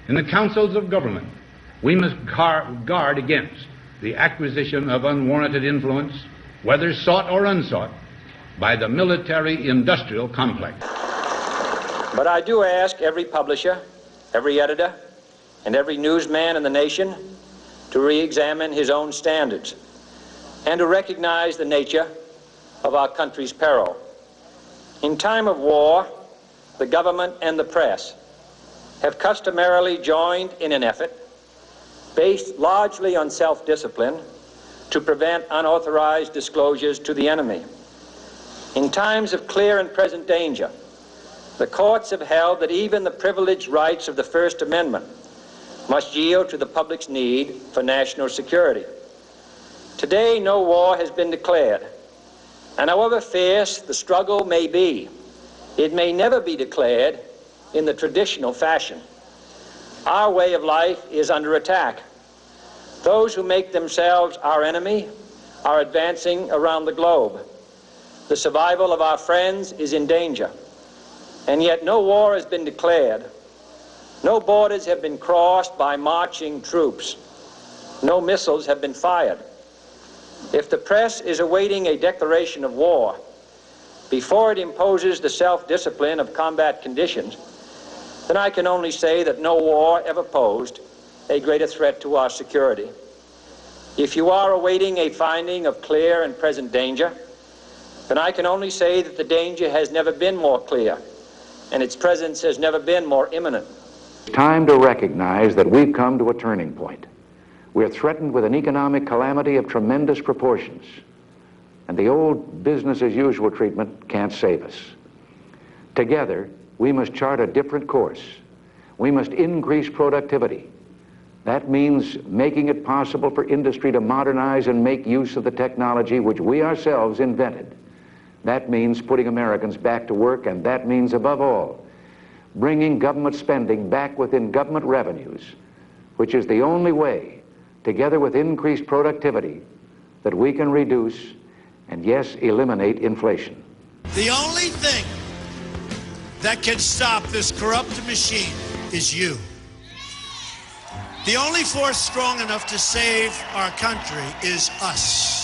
In the councils of government, we must guard against the acquisition of unwarranted influence, whether sought or unsought, by the military-industrial complex. But I do ask every publisher, every editor, and every newsman in the nation to re-examine his own standards and to recognize the nature of our country's peril. In time of war, the government and the press have customarily joined in an effort based largely on self-discipline to prevent unauthorized disclosures to the enemy. In times of clear and present danger, the courts have held that even the privileged rights of the First Amendment must yield to the public's need for national security. Today, no war has been declared, and however fierce the struggle may be, it may never be declared in the traditional fashion. Our way of life is under attack. Those who make themselves our enemy are advancing around the globe. The survival of our friends is in danger, and yet no war has been declared. No borders have been crossed by marching troops. No missiles have been fired. If the press is awaiting a declaration of war before it imposes the self-discipline of combat conditions, then I can only say that no war ever posed a greater threat to our security. If you are awaiting a finding of clear and present danger, then I can only say that the danger has never been more clear, and its presence has never been more imminent. It's time to recognize that we've come to a turning point. We're threatened with an economic calamity of tremendous proportions, and the old business-as-usual treatment can't save us. Together, we must chart a different course. We must increase productivity. That means making it possible for industry to modernize and make use of the technology which we ourselves invented. That means putting Americans back to work, and that means, above all, bringing government spending back within government revenues, which is the only way, together with increased productivity, that we can reduce and, yes, eliminate inflation. The only thing that can stop this corrupt machine is you. The only force strong enough to save our country is us.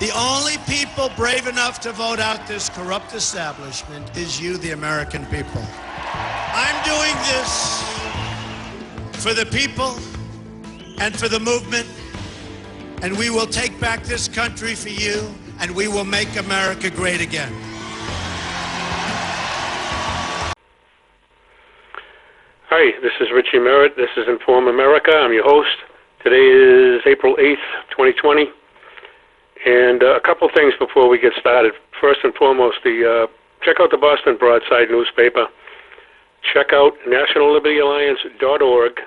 The only people brave enough to vote out this corrupt establishment is you, the American people. I'm doing this for the people and for the movement, and we will take back this country for you, and we will make America great again. Hi, this is Rich Merrett. This is Inform America. I'm your host. Today is April 8th, 2020. And a couple things before we get started. First and foremost, check out the Boston Broadside newspaper. Check out nationallibertyalliance.org,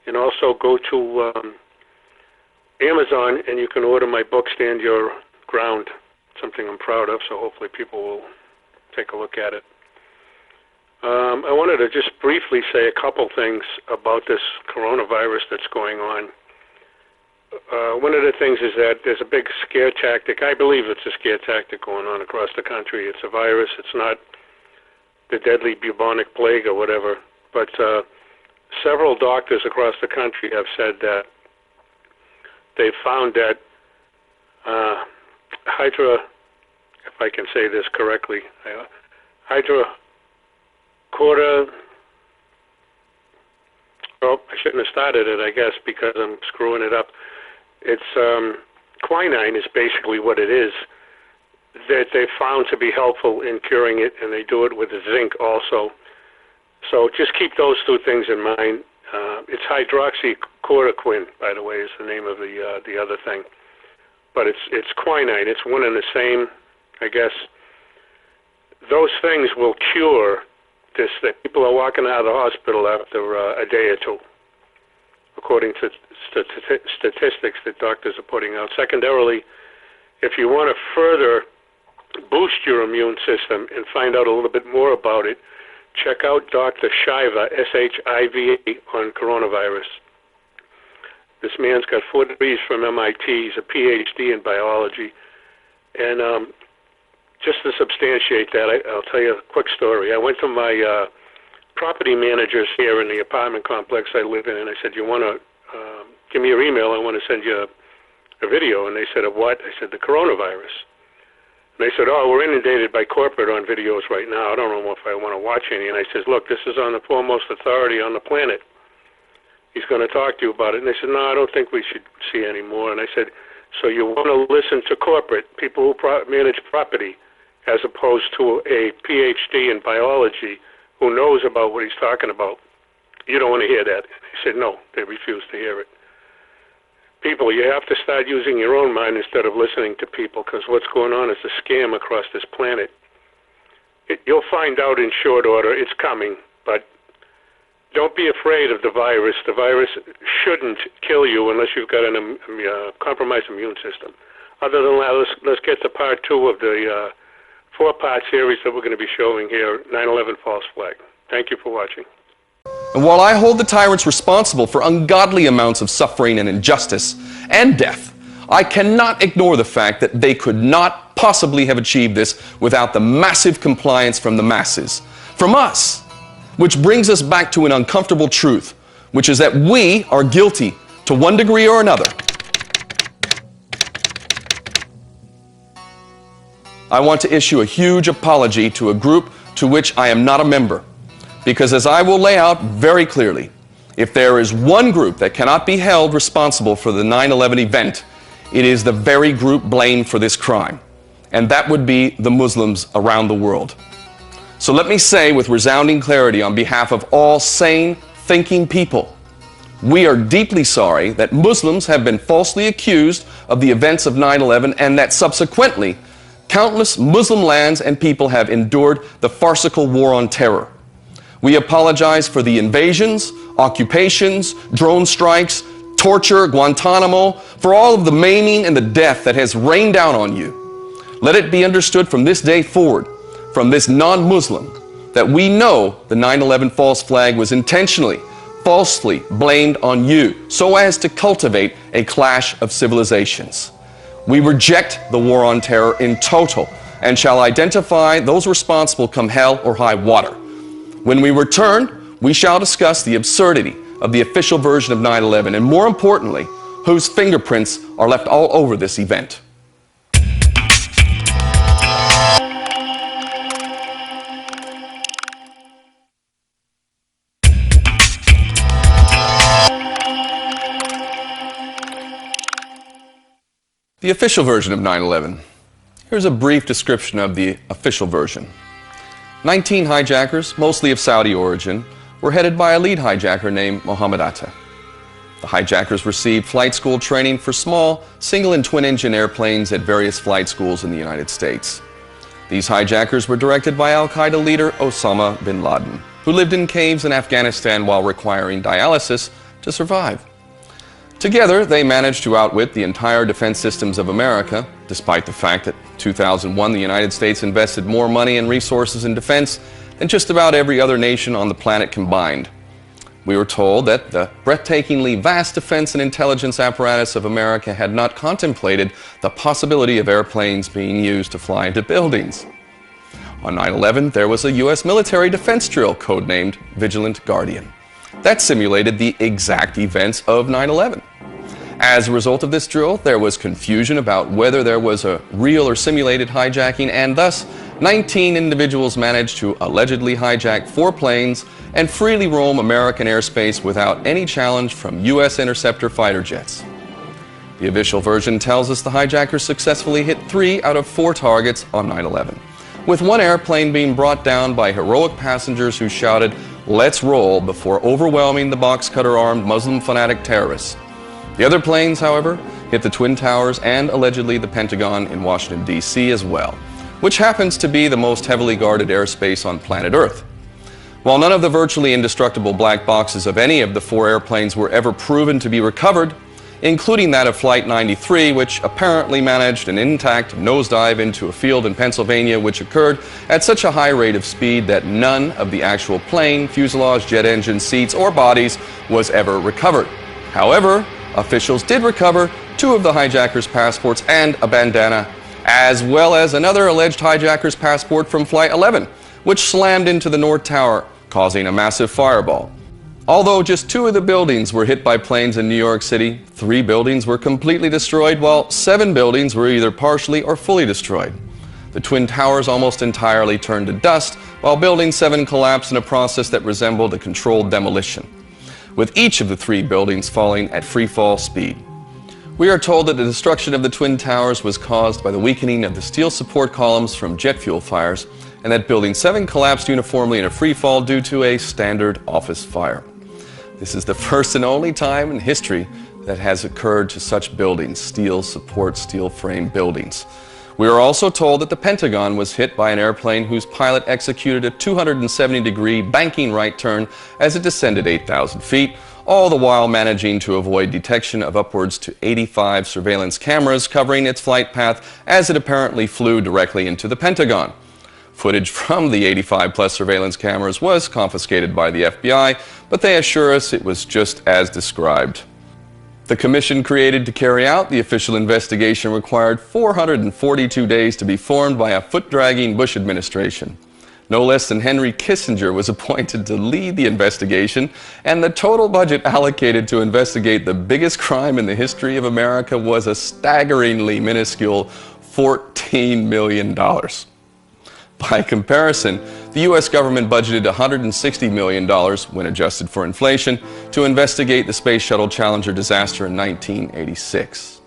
and also go to Amazon, and you can order my book, Stand Your Ground, something I'm proud of, so hopefully people will take a look at it. I wanted to just briefly say a couple things about this coronavirus that's going on. One of the things is that there's a big scare tactic. I believe it's a scare tactic going on across the country. It's a virus. It's not the deadly bubonic plague or whatever. But several doctors across the country have said that they found that if I can say this correctly, I shouldn't have started it, I guess, because I'm screwing it up. It's quinine is basically what it is, that they found to be helpful in curing it, and they do it with zinc also. So just keep those two things in mind. It's hydroxychloroquine, by the way, is the name of the other thing. But it's quinine. It's one and the same, I guess. Those things will cure this thing. People are walking out of the hospital after a day or two, according to statistics that doctors are putting out. Secondarily, if you want to further boost your immune system and find out a little bit more about it, check out Dr. Shiva, S-H-I-V-A, on coronavirus. This man's got 4 degrees from MIT. He's a PhD in biology. And just to substantiate that, I'll tell you a quick story. I went to my property managers here in the apartment complex I live in, and I said, you want to give me your email? I want to send you a video. And they said, of what? I said, the coronavirus. And they said, oh, we're inundated by corporate on videos right now. I don't know if I want to watch any. And I said, look, this is on the foremost authority on the planet. He's going to talk to you about it. And they said, no, I don't think we should see any more. And I said, so you want to listen to corporate, people who manage property, as opposed to a PhD in biology who knows about what he's talking about. You don't want to hear that. He said, no, they refused to hear it. People, you have to start using your own mind instead of listening to people, because what's going on is a scam across this planet. You'll find out in short order. It's coming, but don't be afraid of the virus. The virus shouldn't kill you unless you've got a compromised immune system. Other than that, let's get to part 2 of the 4-part series that we're going to be showing here, 9/11 False Flag. Thank you for watching. And while I hold the tyrants responsible for ungodly amounts of suffering and injustice and death, I cannot ignore the fact that they could not possibly have achieved this without the massive compliance from the masses, from us. Which brings us back to an uncomfortable truth, which is that we are guilty to one degree or another. I want to issue a huge apology to a group to which I am not a member. Because as I will lay out very clearly, if there is one group that cannot be held responsible for the 9/11 event, it is the very group blamed for this crime. And that would be the Muslims around the world. So let me say with resounding clarity on behalf of all sane, thinking people, we are deeply sorry that Muslims have been falsely accused of the events of 9/11 and that subsequently, countless Muslim lands and people have endured the farcical war on terror. We apologize for the invasions, occupations, drone strikes, torture, Guantanamo, for all of the maiming and the death that has rained down on you. Let it be understood from this day forward, from this non-Muslim, that we know the 9/11 false flag was intentionally, falsely blamed on you so as to cultivate a clash of civilizations. We reject the war on terror in total and shall identify those responsible come hell or high water. When we return, we shall discuss the absurdity of the official version of 9/11 and, more importantly, whose fingerprints are left all over this event. The official version of 9/11. Here's a brief description of the official version. 19 hijackers, mostly of Saudi origin, were headed by a lead hijacker named Mohammed Atta. The hijackers received flight school training for small, single and twin-engine airplanes at various flight schools in the United States. These hijackers were directed by al-Qaeda leader Osama bin Laden, who lived in caves in Afghanistan while requiring dialysis to survive. Together, they managed to outwit the entire defense systems of America, despite the fact that in 2001 the United States invested more money and resources in defense than just about every other nation on the planet combined. We were told that the breathtakingly vast defense and intelligence apparatus of America had not contemplated the possibility of airplanes being used to fly into buildings. On 9/11, there was a U.S. military defense drill codenamed Vigilant Guardian that simulated the exact events of 9/11. As a result of this drill, there was confusion about whether there was a real or simulated hijacking, and thus 19 individuals managed to allegedly hijack 4 planes and freely roam American airspace without any challenge from U.S. interceptor fighter jets. The official version tells us the hijackers successfully hit 3 out of 4 targets on 9/11, with one airplane being brought down by heroic passengers who shouted, "Let's roll," before overwhelming the box cutter-armed Muslim fanatic terrorists. The other planes, however, hit the Twin Towers and allegedly the Pentagon in Washington, D.C. as well, which happens to be the most heavily guarded airspace on planet Earth. While none of the virtually indestructible black boxes of any of the 4 airplanes were ever proven to be recovered, including that of Flight 93, which apparently managed an intact nosedive into a field in Pennsylvania, which occurred at such a high rate of speed that none of the actual plane, fuselage, jet engine, seats, or bodies was ever recovered. However, officials did recover 2 of the hijackers' passports and a bandana, as well as another alleged hijacker's passport from Flight 11, which slammed into the North Tower causing a massive fireball. Although just 2 of the buildings were hit by planes in New York City, 3 buildings were completely destroyed, while 7 buildings were either partially or fully destroyed. The Twin Towers almost entirely turned to dust, while Building 7 collapsed in a process that resembled a controlled demolition, with each of the 3 buildings falling at free fall speed. We are told that the destruction of the Twin Towers was caused by the weakening of the steel support columns from jet fuel fires, and that Building 7 collapsed uniformly in a free fall due to a standard office fire. This is the first and only time in history that has occurred to such buildings, steel support, steel frame buildings. We are also told that the Pentagon was hit by an airplane whose pilot executed a 270-degree banking right turn as it descended 8,000 feet, all the while managing to avoid detection of upwards to 85 surveillance cameras covering its flight path as it apparently flew directly into the Pentagon. Footage from the 85-plus surveillance cameras was confiscated by the FBI, but they assure us it was just as described. The commission created to carry out the official investigation required 442 days to be formed by a foot-dragging Bush administration. No less than Henry Kissinger was appointed to lead the investigation, and the total budget allocated to investigate the biggest crime in the history of America was a staggeringly minuscule $14 million. By comparison, the U.S. government budgeted $160 million, when adjusted for inflation, to investigate the Space Shuttle Challenger disaster in 1986.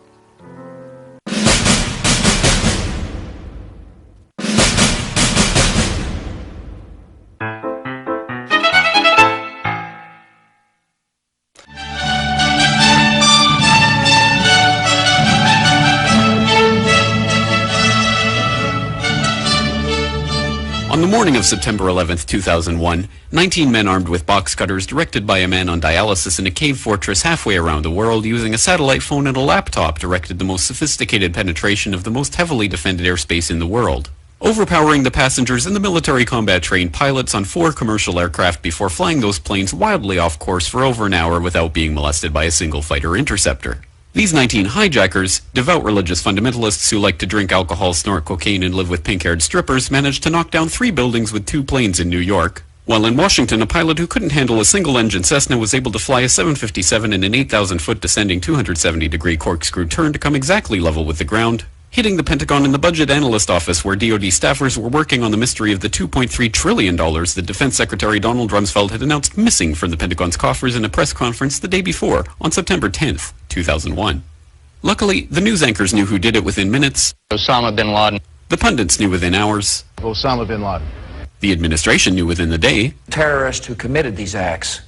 On the morning of September 11, 2001, 19 men armed with box cutters, directed by a man on dialysis in a cave fortress halfway around the world, using a satellite phone and a laptop, directed the most sophisticated penetration of the most heavily defended airspace in the world, overpowering the passengers and the military combat-trained pilots on 4 commercial aircraft before flying those planes wildly off course for over an hour without being molested by a single fighter interceptor. These 19 hijackers, devout religious fundamentalists who like to drink alcohol, snort cocaine, and live with pink-haired strippers, managed to knock down 3 buildings with 2 planes in New York, while in Washington, a pilot who couldn't handle a single-engine Cessna was able to fly a 757 in an 8,000-foot descending 270-degree corkscrew turn to come exactly level with the ground, hitting the Pentagon and the Budget Analyst Office, where DoD staffers were working on the mystery of the $2.3 trillion that Defense Secretary Donald Rumsfeld had announced missing from the Pentagon's coffers in a press conference the day before, on September 10th, 2001. Luckily, the news anchors knew who did it within minutes. Osama bin Laden. The pundits knew within hours. Osama bin Laden. The administration knew within the day. Terrorists who committed these acts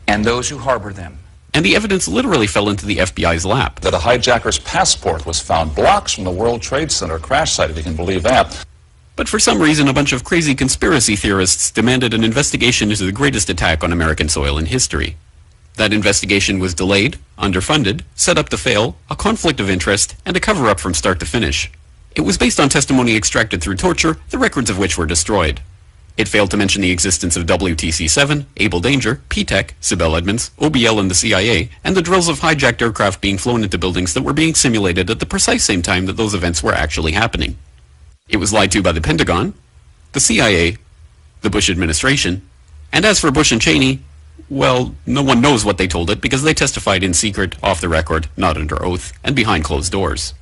and those who harbor them. And the evidence literally fell into the FBI's lap. That a hijacker's passport was found blocks from the World Trade Center crash site, if you can believe that. But for some reason, a bunch of crazy conspiracy theorists demanded an investigation into the greatest attack on American soil in history. That investigation was delayed, underfunded, set up to fail, a conflict of interest, and a cover-up from start to finish. It was based on testimony extracted through torture, the records of which were destroyed. It failed to mention the existence of WTC-7, Able Danger, P-TECH, Sibel Edmonds, OBL and the CIA, and the drills of hijacked aircraft being flown into buildings that were being simulated at the precise same time that those events were actually happening. It was lied to by the Pentagon, the CIA, the Bush administration, and as for Bush and Cheney, well, no one knows what they told it because they testified in secret, off the record, not under oath, and behind closed doors.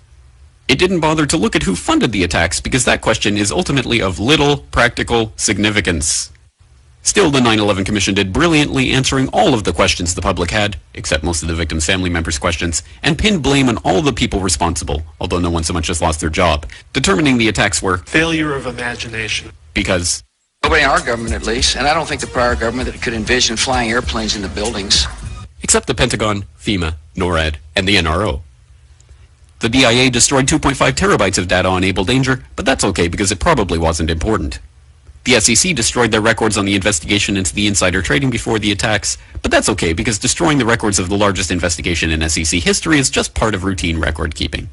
It didn't bother to look at who funded the attacks because that question is ultimately of little practical significance. Still, the 9/11 Commission did brilliantly, answering all of the questions the public had, except most of the victims' family members' questions, and pinned blame on all the people responsible, although no one so much as lost their job, determining the attacks were failure of imagination. Because Nobody in our government, at least, and I don't think the prior government that could envision flying airplanes into buildings. Except the Pentagon, FEMA, NORAD, and the NRO. The DIA destroyed 2.5 terabytes of data on Able Danger, but that's okay because it probably wasn't important. The SEC destroyed their records on the investigation into the insider trading before the attacks, but that's okay because destroying the records of the largest investigation in SEC history is just part of routine record keeping.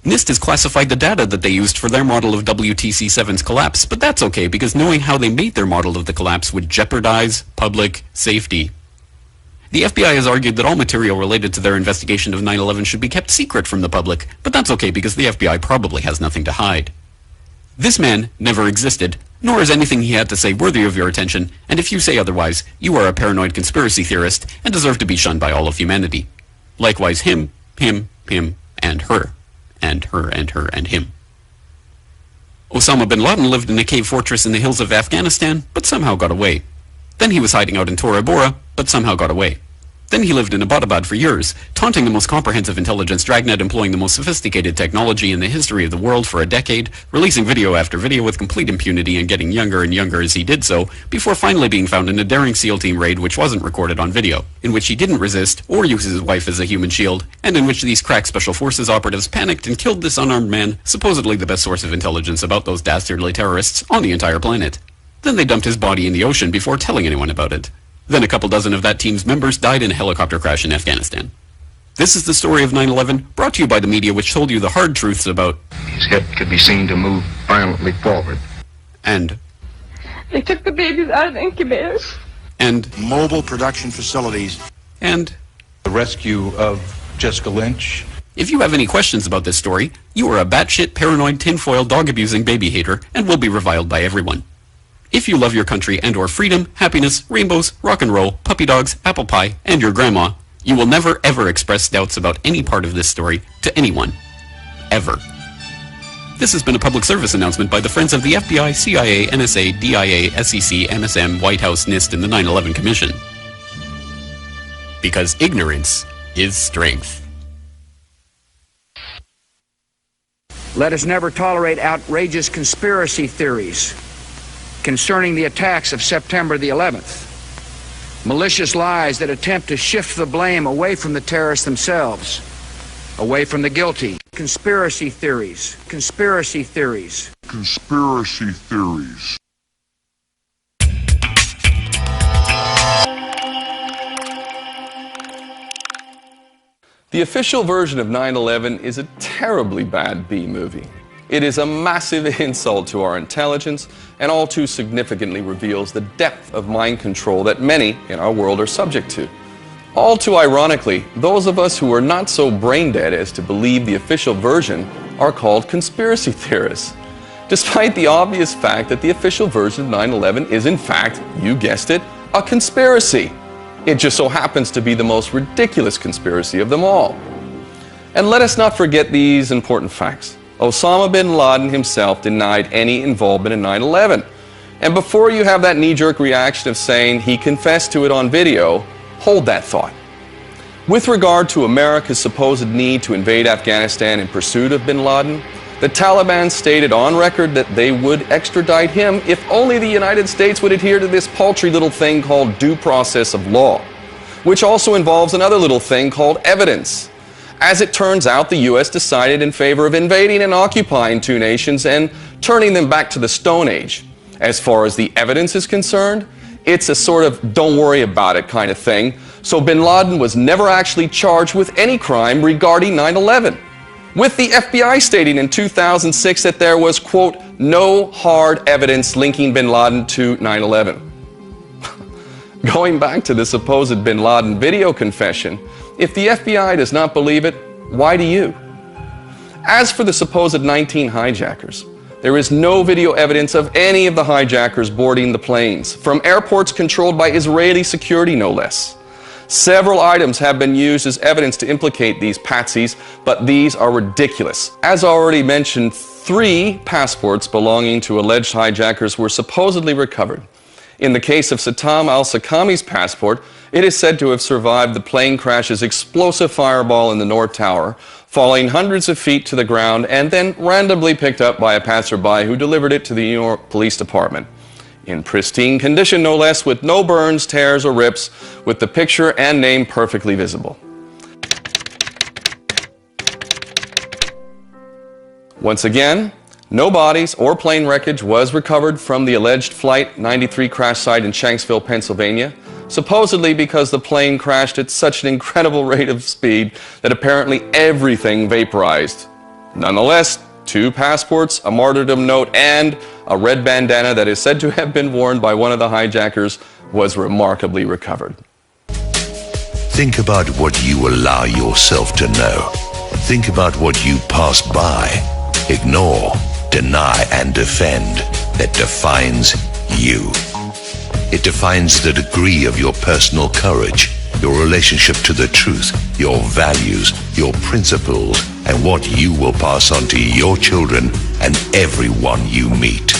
NIST has classified the data that they used for their model of WTC-7's collapse, but that's okay because knowing how they made their model of the collapse would jeopardize public safety. The FBI has argued that all material related to their investigation of 9/11 should be kept secret from the public, but that's okay because the FBI probably has nothing to hide. This man never existed, Nor is anything he had to say worthy of your attention, and if you say otherwise, you are a paranoid conspiracy theorist and deserve to be shunned by all of humanity. Likewise him, and her, and her, and her, and him. Osama bin Laden lived in a cave fortress in the hills of Afghanistan, but somehow got away. Then he was hiding out in Tora Bora, but somehow got away. Then he lived in Abbottabad for years, taunting the most comprehensive intelligence dragnet employing the most sophisticated technology in the history of the world for a decade, releasing video after video with complete impunity and getting younger and younger as he did so, before finally being found in a daring SEAL team raid which wasn't recorded on video, in which he didn't resist or use his wife as a human shield, and in which these crack special forces operatives panicked and killed this unarmed man, supposedly the best source of intelligence about those dastardly terrorists on the entire planet. Then they dumped his body in the ocean before telling anyone about it. Then a couple dozen of that team's members died in a helicopter crash in Afghanistan. This is the story of 9/11, brought to you by the media which told you the hard truths about... His head could be seen to move violently forward. And... They took the babies out of the incubators. And... Mobile production facilities. And... The rescue of Jessica Lynch. If you have any questions about this story, you are a batshit, paranoid, tinfoil, dog-abusing baby hater and will be reviled by everyone. If you love your country and or freedom, happiness, rainbows, rock and roll, puppy dogs, apple pie, and your grandma, you will never ever express doubts about any part of this story to anyone. Ever. This has been a public service announcement by the Friends of the FBI, CIA, NSA, DIA, SEC, MSM, White House, NIST, and the 9/11 Commission. Because ignorance is strength. Let us never tolerate outrageous conspiracy theories concerning the attacks of September the 11th. Malicious lies that attempt to shift the blame away from the terrorists themselves, away from the guilty. Conspiracy theories. Conspiracy theories. Conspiracy theories. The official version of 9/11 is a terribly bad B movie. It is a massive insult to our intelligence and all too significantly reveals the depth of mind control that many in our world are subject to. All too ironically, those of us who are not so brain dead as to believe the official version are called conspiracy theorists, despite the obvious fact that the official version of 9/11 is in fact, you guessed it, a conspiracy. It just so happens to be the most ridiculous conspiracy of them all. And let us not forget these important facts. Osama bin Laden himself denied any involvement in 9/11. And before you have that knee-jerk reaction of saying he confessed to it on video, hold that thought. With regard to America's supposed need to invade Afghanistan in pursuit of bin Laden, the Taliban stated on record that they would extradite him if only the United States would adhere to this paltry little thing called due process of law, which also involves another little thing called evidence. As it turns out, the U.S. decided in favor of invading and occupying two nations and turning them back to the Stone Age. As far as the evidence is concerned, it's a sort of don't worry about it kind of thing, so bin Laden was never actually charged with any crime regarding 9/11. With the FBI stating in 2006 that there was, quote, no hard evidence linking bin Laden to 9/11. Going back to the supposed bin Laden video confession, if the FBI does not believe it, why do you? As for the supposed 19 hijackers, there is no video evidence of any of the hijackers boarding the planes, from airports controlled by Israeli security no less. Several items have been used as evidence to implicate these patsies, but these are ridiculous. As already mentioned, 3 passports belonging to alleged hijackers were supposedly recovered. In the case of Satam al-Sakami's passport, it is said to have survived the plane crash's explosive fireball in the North Tower, falling hundreds of feet to the ground and then randomly picked up by a passerby who delivered it to the New York Police Department. In pristine condition, no less, with no burns, tears, or rips, with the picture and name perfectly visible. Once again, no bodies or plane wreckage was recovered from the alleged Flight 93 crash site in Shanksville, Pennsylvania, supposedly because the plane crashed at such an incredible rate of speed that apparently everything vaporized. Nonetheless, 2 passports, a martyrdom note, and a red bandana that is said to have been worn by one of the hijackers was remarkably recovered. Think about what you allow yourself to know. Think about what you pass by, ignore, deny, and defend. that defines you. It defines the degree of your personal courage, your relationship to the truth, your values, your principles, and what you will pass on to your children and everyone you meet.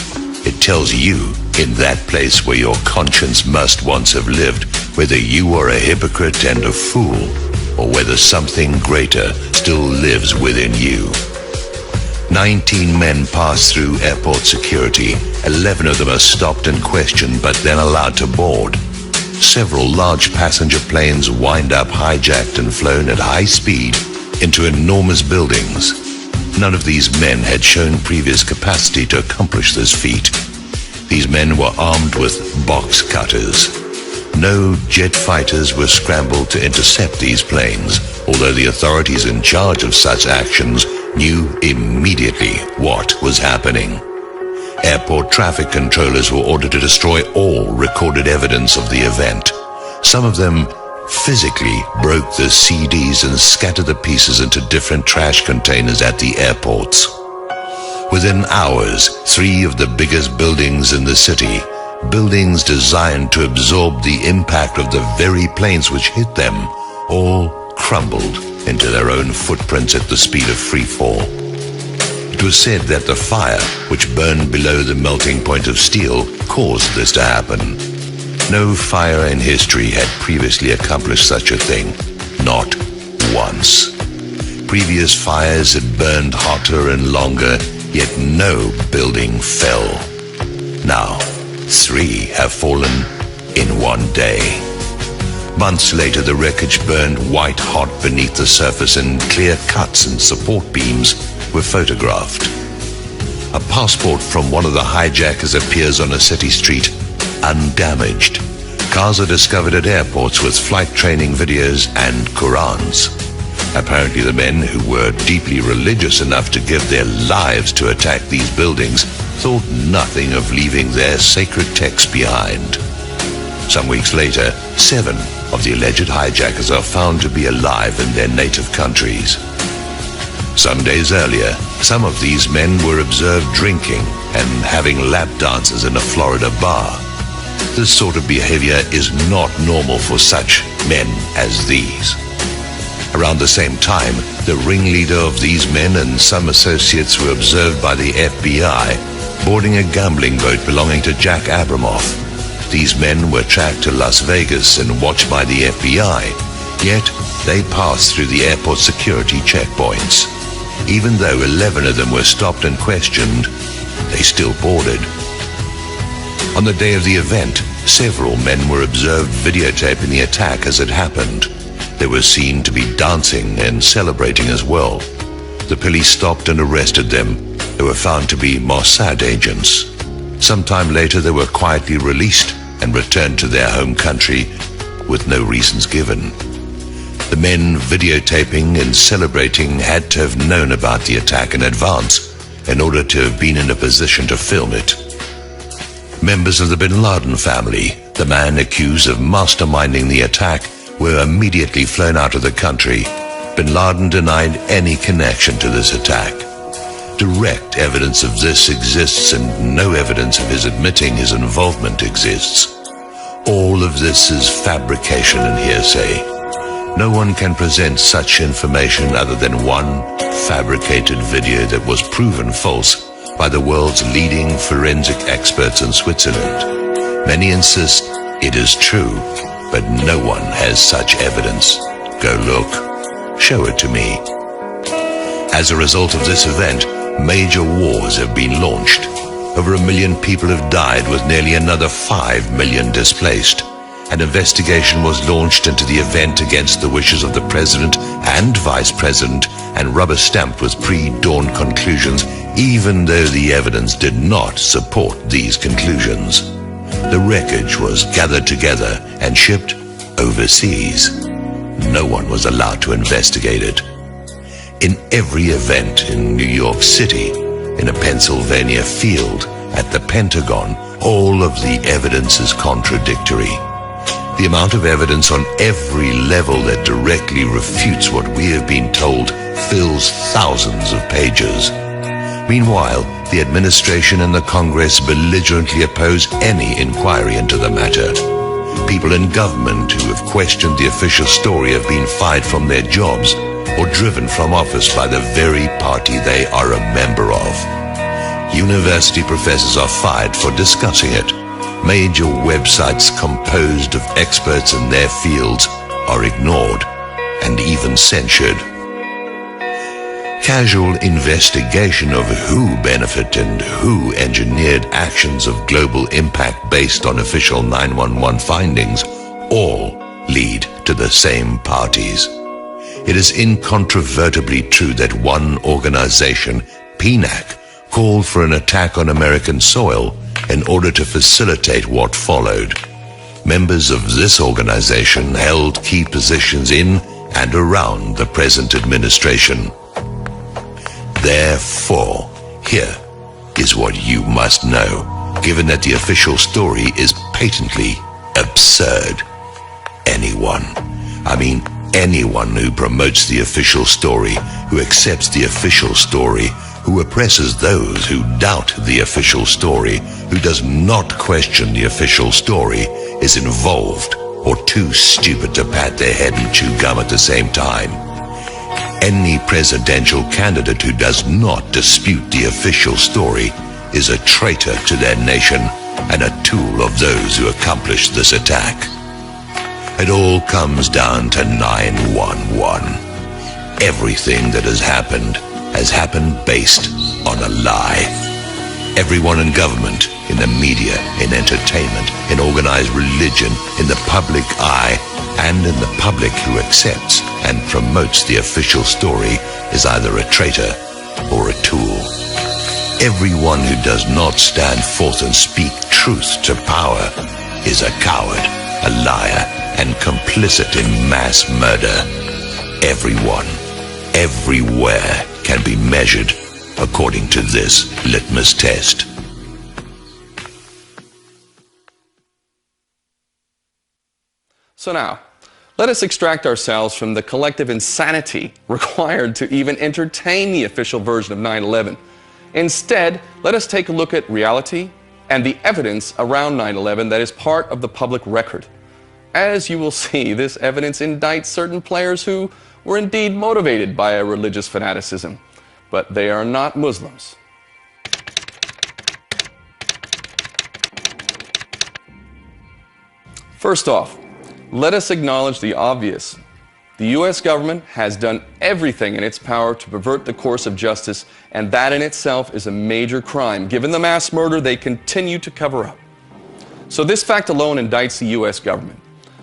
It tells you, in that place where your conscience must once have lived, whether you are a hypocrite and a fool, or whether something greater still lives within you. 19 men pass through airport security. 11 of them are stopped and questioned, but then allowed to board. Several large passenger planes wind up hijacked and flown at high speed into enormous buildings. None of these men had shown previous capacity to accomplish this feat. These men were armed with box cutters. No jet fighters were scrambled to intercept these planes, although the authorities in charge of such actions knew immediately what was happening. Airport traffic controllers were ordered to destroy all recorded evidence of the event. Some of them physically broke the CDs and scattered the pieces into different trash containers at the airports. Within hours, 3 of the biggest buildings in the city, buildings designed to absorb the impact of the very planes which hit them, all crumbled into their own footprints at the speed of free fall. It was said that the fire, which burned below the melting point of steel, caused this to happen. No fire in history had previously accomplished such a thing. Not once. Previous fires had burned hotter and longer, yet no building fell. Now, 3 have fallen in one day. Months later, the wreckage burned white hot beneath the surface, and clear cuts and support beams were photographed. A passport from one of the hijackers appears on a city street, undamaged. Cars are discovered at airports with flight training videos and Qurans. Apparently the men, who were deeply religious enough to give their lives to attack these buildings, thought nothing of leaving their sacred texts behind. Some weeks later, 7 of the alleged hijackers are found to be alive in their native countries. Some days earlier, some of these men were observed drinking and having lap dances in a Florida bar. This sort of behavior is not normal for such men as these. Around the same time, the ringleader of these men and some associates were observed by the FBI boarding a gambling boat belonging to Jack Abramoff. These men were tracked to Las Vegas and watched by the FBI, yet they passed through the airport security checkpoints. Even though 11 of them were stopped and questioned, they still boarded. On the day of the event, several men were observed videotaping the attack as it happened. They were seen to be dancing and celebrating as well. The police stopped and arrested them. They were found to be Mossad agents. Sometime later, they were quietly released and returned to their home country with no reasons given. The men videotaping and celebrating had to have known about the attack in advance in order to have been in a position to film it. Members of the bin Laden family, the man accused of masterminding the attack, were immediately flown out of the country. Bin Laden denied any connection to this attack. Direct evidence of this exists, and no evidence of his admitting his involvement exists. All of this is fabrication and hearsay. No one can present such information other than one fabricated video that was proven false by the world's leading forensic experts in Switzerland. Many insist it is true, but no one has such evidence. Go look. Show it to me. As a result of this event, major wars have been launched. Over 1 million people have died, with nearly another 5 million displaced. An investigation was launched into the event against the wishes of the president and vice president, and rubber-stamped with pre-dawn conclusions, even though the evidence did not support these conclusions. The wreckage was gathered together and shipped overseas. No one was allowed to investigate it. In every event in New York City, in a Pennsylvania field, at the Pentagon, all of the evidence is contradictory. The amount of evidence on every level that directly refutes what we have been told fills thousands of pages. Meanwhile, the administration and the Congress belligerently oppose any inquiry into the matter. People in government who have questioned the official story have been fired from their jobs or driven from office by the very party they are a member of. University professors are fired for discussing it. Major websites composed of experts in their fields are ignored and even censured. Casual investigation of who benefited and who engineered actions of global impact based on official 911 findings all lead to the same parties. It is incontrovertibly true that one organization, PNAC, called for an attack on American soil in order to facilitate what followed. Members of this organization held key positions in and around the present administration. Therefore, here is what you must know, given that the official story is patently absurd. Anyone who promotes the official story, who accepts the official story, who oppresses those who doubt the official story, who does not question the official story, is involved or too stupid to pat their head and chew gum at the same time. Any presidential candidate who does not dispute the official story is a traitor to their nation and a tool of those who accomplished this attack. It all comes down to 911. Everything that has happened based on a lie. Everyone in government, in the media, in entertainment, in organized religion, in the public eye, and in the public who accepts and promotes the official story is either a traitor or a tool. Everyone who does not stand forth and speak truth to power is a coward, a liar, and complicit in mass murder. Everyone, everywhere can be measured according to this litmus test. So now, let us extract ourselves from the collective insanity required to even entertain the official version of 9/11. Instead, let us take a look at reality and the evidence around 9/11 that is part of the public record. As you will see, this evidence indicts certain players who were indeed motivated by a religious fanaticism, but they are not Muslims. First off, let us acknowledge the obvious. The U.S. government has done everything in its power to pervert the course of justice, and that in itself is a major crime, given the mass murder they continue to cover up. So this fact alone indicts the U.S. government.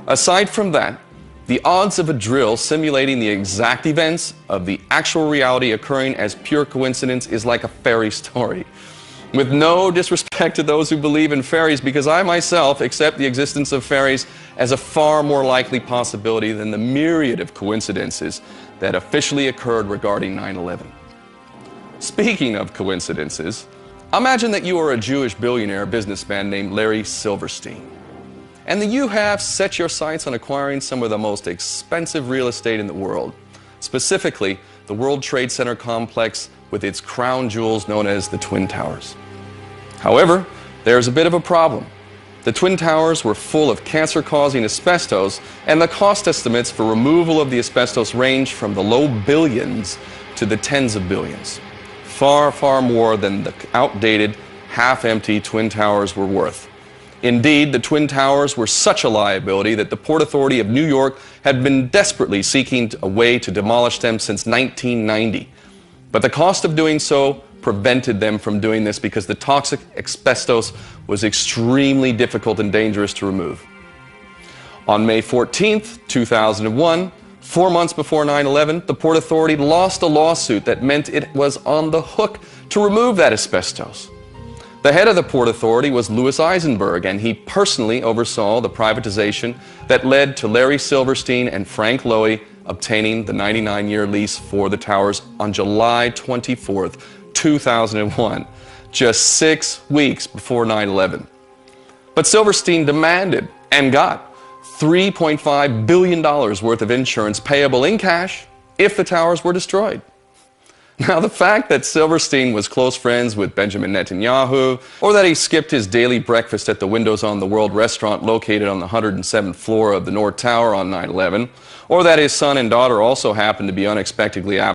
Aside from that, the odds of a drill simulating the exact events of the actual reality occurring as pure coincidence is like a fairy story. With no disrespect to those who believe in fairies, because I myself accept the existence of fairies as a far more likely possibility than the myriad of coincidences that officially occurred regarding 9/11. Speaking of coincidences, imagine that you are a Jewish billionaire businessman named Larry Silverstein, and that you have set your sights on acquiring some of the most expensive real estate in the world, specifically the World Trade Center complex with its crown jewels known as the Twin Towers. However, there's a bit of a problem. The Twin Towers were full of cancer-causing asbestos, and the cost estimates for removal of the asbestos range from the low billions to the tens of billions. Far, far more than the outdated, half-empty Twin Towers were worth. Indeed, the Twin Towers were such a liability that the Port Authority of New York had been desperately seeking a way to demolish them since 1990. But the cost of doing so prevented them from doing this because the toxic asbestos was extremely difficult and dangerous to remove. On May 14th, 2001, 4 months before 9/11, the Port Authority lost a lawsuit that meant it was on the hook to remove that asbestos. The head of the Port Authority was Louis Eisenberg, and he personally oversaw the privatization that led to Larry Silverstein and Frank Lowy obtaining the 99-year lease for the towers on July 24th, 2001, just 6 weeks before 9/11. But Silverstein demanded and got $3.5 billion worth of insurance payable in cash if the towers were destroyed. Now, the fact that Silverstein was close friends with Benjamin Netanyahu, or that he skipped his daily breakfast at the Windows on the World restaurant located on the 107th floor of the North Tower on 9/11, or that his son and daughter also happened to be unexpectedly absent